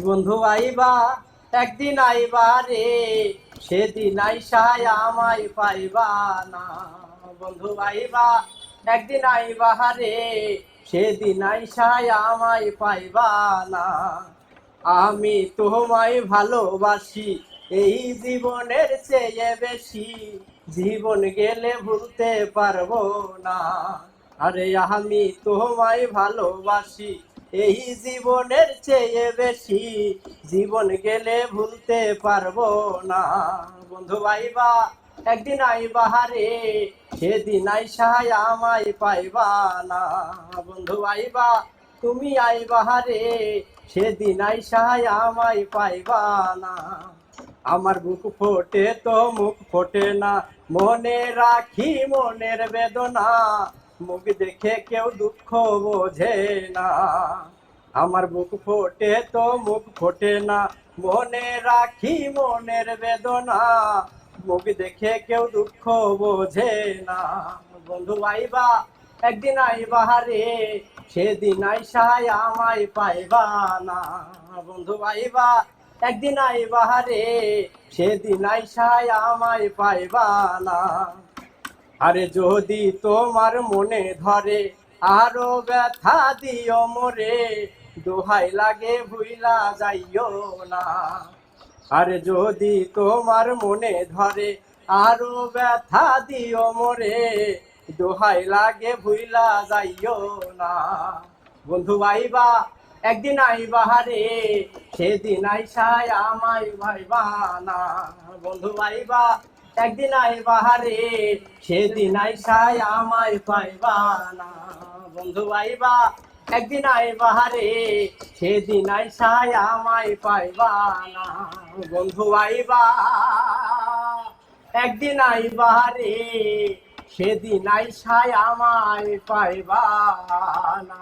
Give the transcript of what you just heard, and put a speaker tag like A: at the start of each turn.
A: বন্ধু আইবা একদিন আইবা রে, সেদিন আইসায় আমায় পাইবা না। বন্ধু আইবা একদিন আইবা রে, সেদিন আইসায় আমায় পাইবা না। আমি তোমায় ভালোবাসি এই জীবনের চেয়ে বেশি, জীবন গেলে ভুলতে পারবো না। আরে আমি তোমায় ভালোবাসি এই জীবনের চেয়ে বেশি, জীবন গেলে ভুলতে পারবো না। বন্ধু আইবা একদিন আইবা রে, সেদিন আইসায় আমায় পাইবা না। বন্ধু আইবা তুমি আইবা রে, সেদিন আইসায় আমায় পাইবা না। আমার বুক ফোটে তো মুখ ফোটে না, মনে রাখি মনের বেদনা, মুখ দেখে কেউ দুঃখ বোঝে না। আমার বুক ফোটে তো মুখ ফোটে না, মনে রাখি মনের বেদনা, মুখ দেখে কেউ দুঃখ বোঝে না। বন্ধু আইবা একদিন আইবা রে, সেদিন আইসায় আমায় পাইবা না। বন্ধু আইবা একদিন আইবা রে, সেদিন আইসায় আমায় পাইবা না। আরে যদি তোমার মনে ধরে আরো ব্যথা দিও মোরে, দোহাই লাগে ভুইলা যাইও না। আরে যদি তোমার মনে ধরে আরো ব্যথা দিও মোরে, দোহাই লাগে ভুইলা যাইও না। বন্ধু আইবা একদিন আইবা রে, সেদিন আইসায় আমায় ভাইবা না। বন্ধু আইবা একদিন আইবা রে, সেদিন আইসায় আমায় পাইবা না। বন্ধু আইবা একদিন আইবা রে, সেদিন আইসায় আমায় পাইবা না। বন্ধু আইবা একদিন আইবা রে, সেদিন আইসায় আমায় পাইবা না।